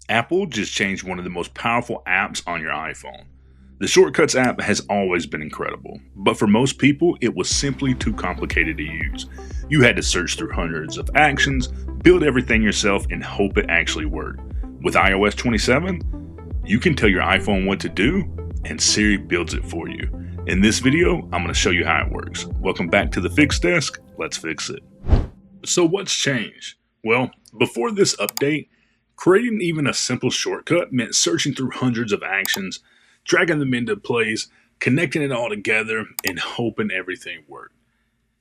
Apple just changed one of the most powerful apps on your iPhone. The Shortcuts app has always been incredible, but for most people, it was simply too complicated to use. You had to search through hundreds of actions, build everything yourself, and hope it actually worked. With iOS 27, you can tell your iPhone what to do, and Siri builds it for you. In this video, I'm going to show you how it works. Welcome back to the Fix Desk. Let's fix it. So what's changed? Well, before this update, creating even a simple shortcut meant searching through hundreds of actions, dragging them into place, connecting it all together, and hoping everything worked.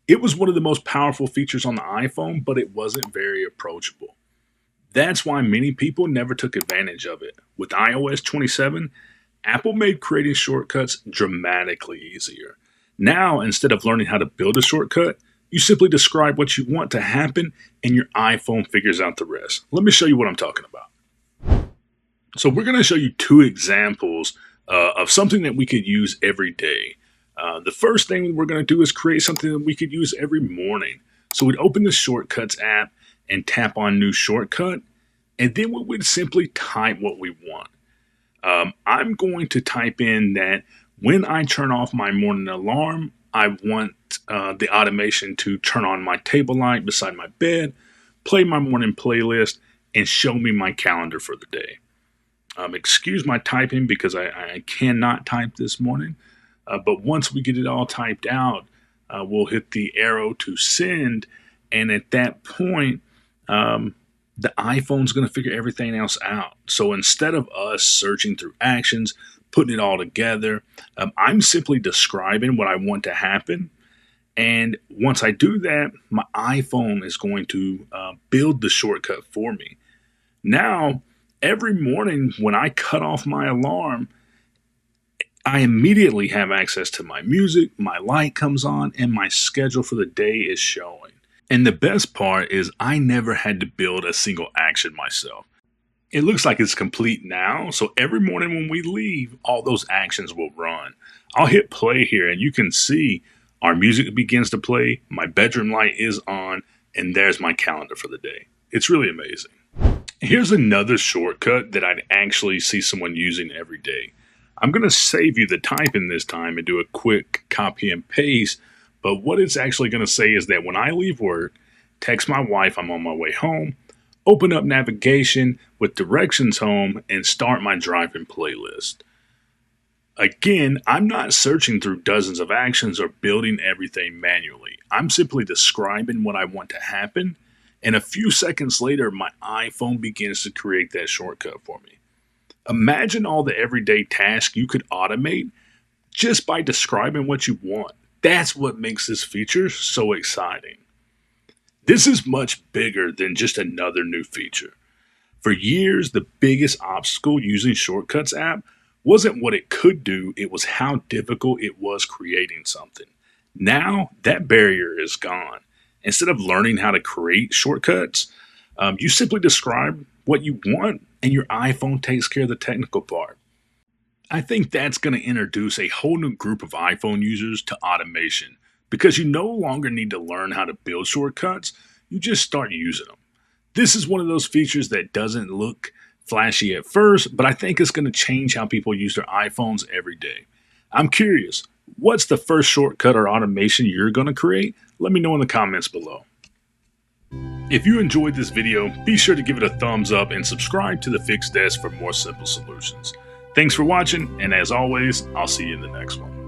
It was one of the most powerful features on the iPhone, but it wasn't very approachable. That's why many people never took advantage of it. With iOS 27, Apple made creating shortcuts dramatically easier. Now, instead of learning how to build a shortcut, you simply describe what you want to happen and your iPhone figures out the rest. Let me show you what I'm talking about. So we're going to show you two examples of something that we could use every day. The first thing we're going to do is create something that we could use every morning. So we'd open the Shortcuts app and tap on New Shortcut, and then we would simply type what we want. I'm going to type in that when I turn off my morning alarm, I want the automation to turn on my table light beside my bed, play my morning playlist, and show me my calendar for the day. Excuse my typing because I cannot type this morning, but once we get it all typed out, we'll hit the arrow to send, and at that point, the iPhone's going to figure everything else out. So instead of us searching through actions, putting it all together, I'm simply describing what I want to happen. And once I do that, my iPhone is going to build the shortcut for me. Now, every morning when I cut off my alarm, I immediately have access to my music, my light comes on, and my schedule for the day is showing. And the best part is I never had to build a single action myself. It looks like it's complete now, so every morning when we leave, all those actions will run. I'll hit play here and you can see our music begins to play, my bedroom light is on, and there's my calendar for the day. It's really amazing. Here's another shortcut that I'd actually see someone using every day. I'm going to save you the typing this time and do a quick copy and paste, but what it's actually going to say is that when I leave work, text my wife I'm on my way home, open up navigation with directions home, and start my driving playlist. Again, I'm not searching through dozens of actions or building everything manually. I'm simply describing what I want to happen, and a few seconds later, my iPhone begins to create that shortcut for me. Imagine all the everyday tasks you could automate just by describing what you want. That's what makes this feature so exciting. This is much bigger than just another new feature. For years, the biggest obstacle using Shortcuts app wasn't what it could do, it was how difficult it was creating something. Now, that barrier is gone. Instead of learning how to create shortcuts, you simply describe what you want and your iPhone takes care of the technical part. I think that's going to introduce a whole new group of iPhone users to automation because you no longer need to learn how to build shortcuts, you just start using them. This is one of those features that doesn't look flashy at first, but I think it's going to change how people use their iPhones every day. I'm curious, what's the first shortcut or automation you're going to create? Let me know in the comments below. If you enjoyed this video, be sure to give it a thumbs up and subscribe to the Fix Desk for more simple solutions. Thanks for watching, and as always, I'll see you in the next one.